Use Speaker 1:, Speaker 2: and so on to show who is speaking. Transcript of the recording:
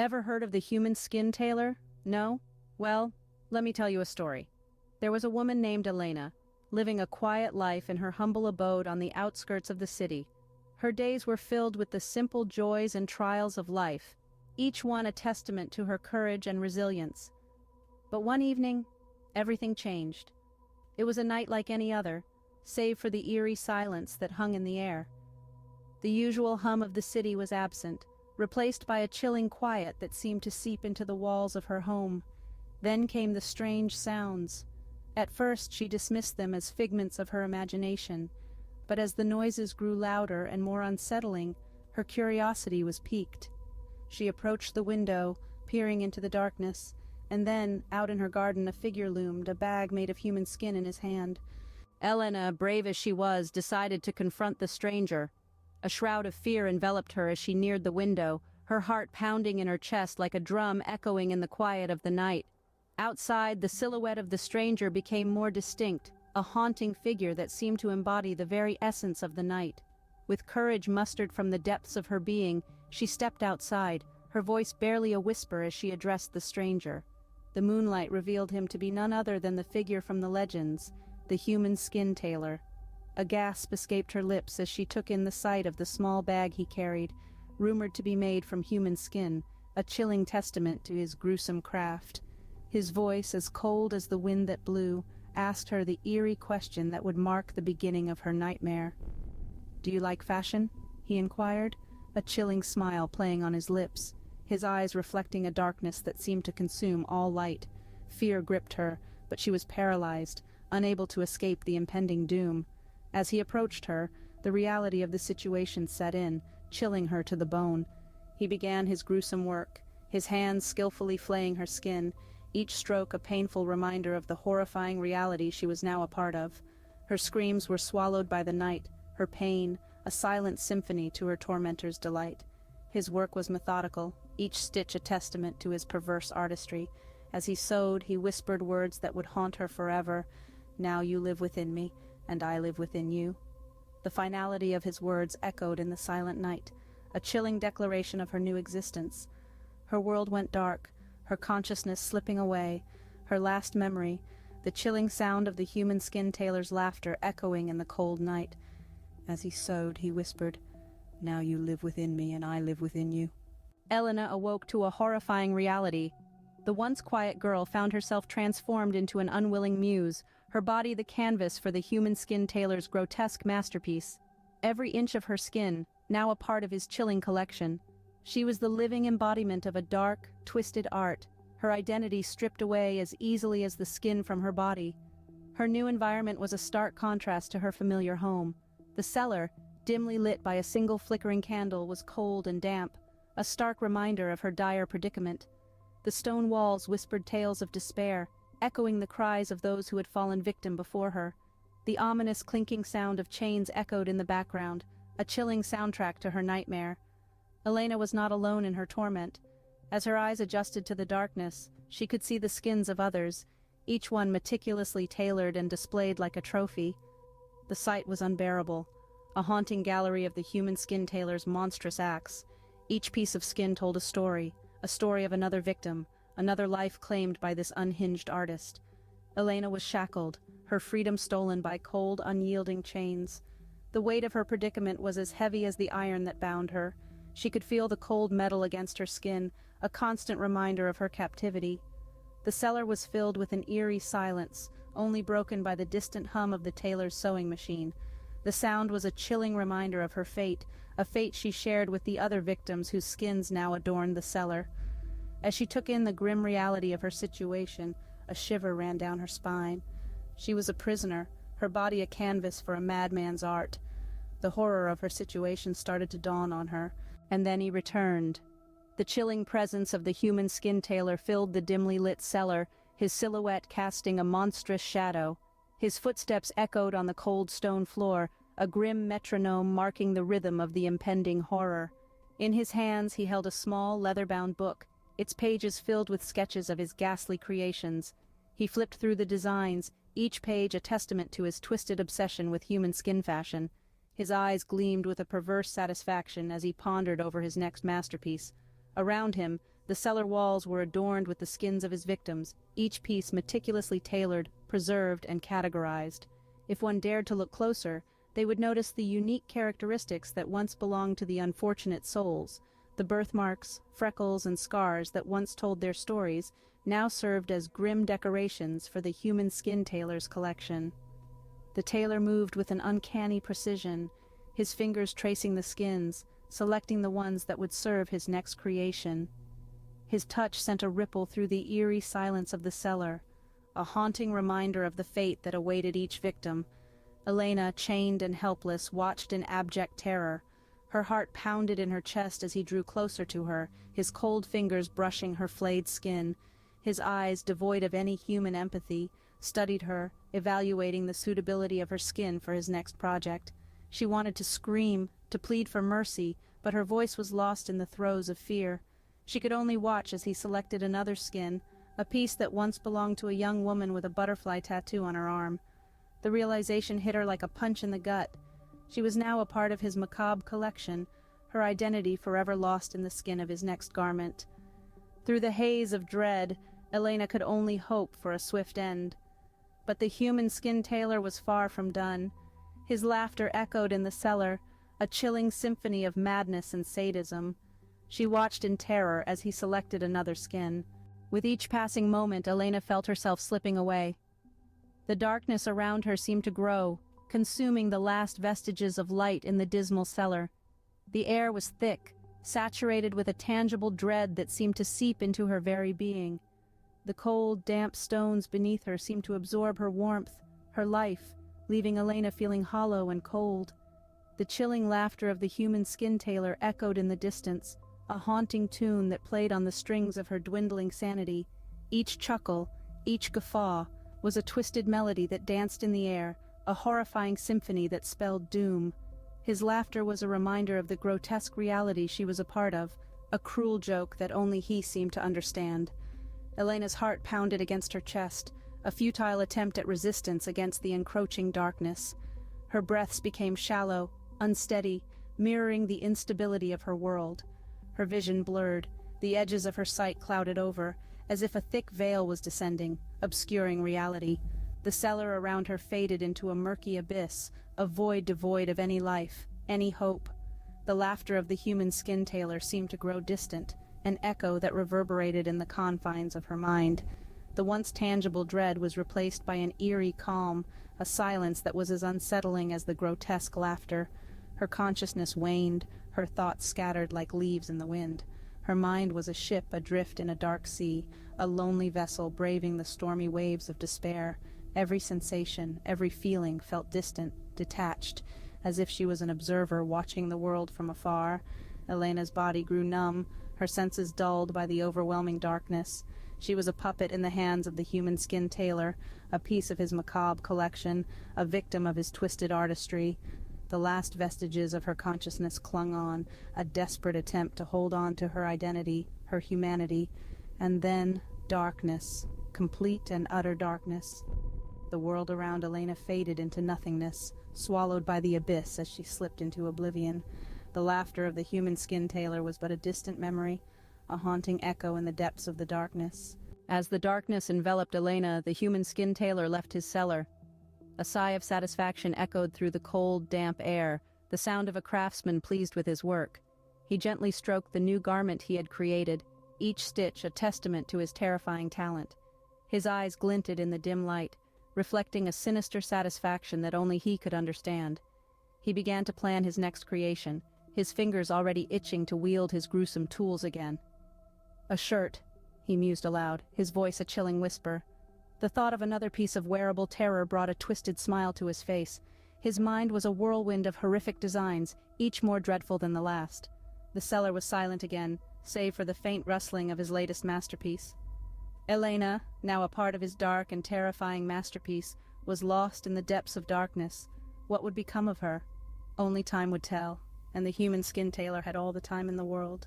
Speaker 1: Ever heard of the Human Skin Tailor? No? Well, let me tell you a story. There was a woman named Elena, living a quiet life in her humble abode on the outskirts of the city. Her days were filled with the simple joys and trials of life, each one a testament to her courage and resilience. But one evening, everything changed. It was a night like any other, save for the eerie silence that hung in the air. The usual hum of the city was absent, replaced by a chilling quiet that seemed to seep into the walls of her home. Then came the strange sounds. At first she dismissed them as figments of her imagination, but as the noises grew louder and more unsettling, her curiosity was piqued. She approached the window, peering into the darkness, and then, out in her garden, a figure loomed, a bag made of human skin in his hand. Elena, brave as she was, decided to confront the stranger. A shroud of fear enveloped her as she neared the window, her heart pounding in her chest like a drum echoing in the quiet of the night. Outside, the silhouette of the stranger became more distinct, a haunting figure that seemed to embody the very essence of the night. With courage mustered from the depths of her being, she stepped outside, her voice barely a whisper as she addressed the stranger. The moonlight revealed him to be none other than the figure from the legends, the Human Skin Tailor. A gasp escaped her lips as she took in the sight of the small bag he carried, rumored to be made from human skin, a chilling testament to his gruesome craft. His voice, as cold as the wind that blew, asked her the eerie question that would mark the beginning of her nightmare. "Do you like fashion?" he inquired, a chilling smile playing on his lips, his eyes reflecting a darkness that seemed to consume all light. Fear gripped her, but she was paralyzed, unable to escape the impending doom. As he approached her, the reality of the situation set in, chilling her to the bone. He began his gruesome work, his hands skillfully flaying her skin, each stroke a painful reminder of the horrifying reality she was now a part of. Her screams were swallowed by the night, her pain, a silent symphony to her tormentor's delight. His work was methodical, each stitch a testament to his perverse artistry. As he sewed, he whispered words that would haunt her forever. "Now you live within me, and I live within you." The finality of his words echoed in the silent night, a chilling declaration of her new existence. Her world went dark, her consciousness slipping away, her last memory, the chilling sound of the Human Skin Tailor's laughter echoing in the cold night. As he sewed, he whispered, "Now you live within me, and I live within you." Elena awoke to a horrifying reality. The once quiet girl found herself transformed into an unwilling muse, her body the canvas for the Human Skin Tailor's grotesque masterpiece. Every inch of her skin, now a part of his chilling collection. She was the living embodiment of a dark, twisted art, her identity stripped away as easily as the skin from her body. Her new environment was a stark contrast to her familiar home. The cellar, dimly lit by a single flickering candle, was cold and damp, a stark reminder of her dire predicament. The stone walls whispered tales of despair, echoing the cries of those who had fallen victim before her. The ominous clinking sound of chains echoed in the background, a chilling soundtrack to her nightmare. Elena was not alone in her torment. As her eyes adjusted to the darkness, she could see the skins of others, each one meticulously tailored and displayed like a trophy. The sight was unbearable, a haunting gallery of the Human Skin Tailor's monstrous acts. Each piece of skin told a story of another victim, another life claimed by this unhinged artist. Elena was shackled, her freedom stolen by cold, unyielding chains. The weight of her predicament was as heavy as the iron that bound her. She could feel the cold metal against her skin, a constant reminder of her captivity. The cellar was filled with an eerie silence, only broken by the distant hum of the tailor's sewing machine. The sound was a chilling reminder of her fate, a fate she shared with the other victims whose skins now adorned the cellar. As she took in the grim reality of her situation, a shiver ran down her spine. She was a prisoner, her body a canvas for a madman's art. The horror of her situation started to dawn on her, and then he returned. The chilling presence of the Human Skin Tailor filled the dimly lit cellar, his silhouette casting a monstrous shadow. His footsteps echoed on the cold stone floor, a grim metronome marking the rhythm of the impending horror. In his hands he held a small, leather-bound book, its pages filled with sketches of his ghastly creations. He flipped through the designs, each page a testament to his twisted obsession with human skin fashion. His eyes gleamed with a perverse satisfaction as he pondered over his next masterpiece. Around him, The cellar walls were adorned with the skins of his victims, each piece meticulously tailored, preserved, and categorized. If one dared to look closer, they would notice the unique characteristics that once belonged to the unfortunate souls. The birthmarks, freckles, and scars that once told their stories now served as grim decorations for the Human Skin Tailor's collection. The tailor moved with an uncanny precision, his fingers tracing the skins, selecting the ones that would serve his next creation. His touch sent a ripple through the eerie silence of the cellar, a haunting reminder of the fate that awaited each victim. Elena, chained and helpless, watched in abject terror. Her heart pounded in her chest as he drew closer to her, his cold fingers brushing her flayed skin. His eyes, devoid of any human empathy, studied her, evaluating the suitability of her skin for his next project. She wanted to scream, to plead for mercy, but her voice was lost in the throes of fear. She could only watch as he selected another skin, a piece that once belonged to a young woman with a butterfly tattoo on her arm. The realization hit her like a punch in the gut. She was now a part of his macabre collection, her identity forever lost in the skin of his next garment. Through the haze of dread, Elena could only hope for a swift end. But the Human Skin Tailor was far from done. His laughter echoed in the cellar, a chilling symphony of madness and sadism. She watched in terror as he selected another skin. With each passing moment, Elena felt herself slipping away. The darkness around her seemed to grow, consuming the last vestiges of light in the dismal cellar. The air was thick, saturated with a tangible dread that seemed to seep into her very being. The cold, damp stones beneath her seemed to absorb her warmth, her life, leaving Elena feeling hollow and cold. The chilling laughter of the Human Skin Tailor echoed in the distance, a haunting tune that played on the strings of her dwindling sanity. Each chuckle, each guffaw, was a twisted melody that danced in the air, a horrifying symphony that spelled doom. His laughter was a reminder of the grotesque reality she was a part of, a cruel joke that only he seemed to understand. Elena's heart pounded against her chest, a futile attempt at resistance against the encroaching darkness. Her breaths became shallow, unsteady, mirroring the instability of her world. Her vision blurred, the edges of her sight clouded over, as if a thick veil was descending, obscuring reality. The cellar around her faded into a murky abyss, a void devoid of any life, any hope. The laughter of the Human Skin Tailor seemed to grow distant, an echo that reverberated in the confines of her mind. The once tangible dread was replaced by an eerie calm, a silence that was as unsettling as the grotesque laughter. Her consciousness waned, her thoughts scattered like leaves in the wind. Her mind was a ship adrift in a dark sea, a lonely vessel braving the stormy waves of despair. Every sensation, every feeling felt distant, detached, as if she was an observer watching the world from afar. Elena's body grew numb, her senses dulled by the overwhelming darkness. She was a puppet in the hands of the Human Skin Tailor, a piece of his macabre collection, a victim of his twisted artistry. The last vestiges of her consciousness clung on, a desperate attempt to hold on to her identity, her humanity. And then darkness, complete and utter darkness. The world around Elena faded into nothingness, swallowed by the abyss as she slipped into oblivion. The laughter of the Human Skin Tailor was but a distant memory, a haunting echo in the depths of the darkness. As the darkness enveloped Elena, the Human Skin Tailor left his cellar. A sigh of satisfaction echoed through the cold, damp air, the sound of a craftsman pleased with his work. He gently stroked the new garment he had created, each stitch a testament to his terrifying talent. His eyes glinted in the dim light, reflecting a sinister satisfaction that only he could understand. He began to plan his next creation, his fingers already itching to wield his gruesome tools again. A shirt, he mused aloud, his voice a chilling whisper. The thought of another piece of wearable terror brought a twisted smile to his face. His mind was a whirlwind of horrific designs, each more dreadful than the last. The cellar was silent again, save for the faint rustling of his latest masterpiece. Elena, now a part of his dark and terrifying masterpiece, was lost in the depths of darkness. What would become of her? Only time would tell, and the Human Skin Tailor had all the time in the world.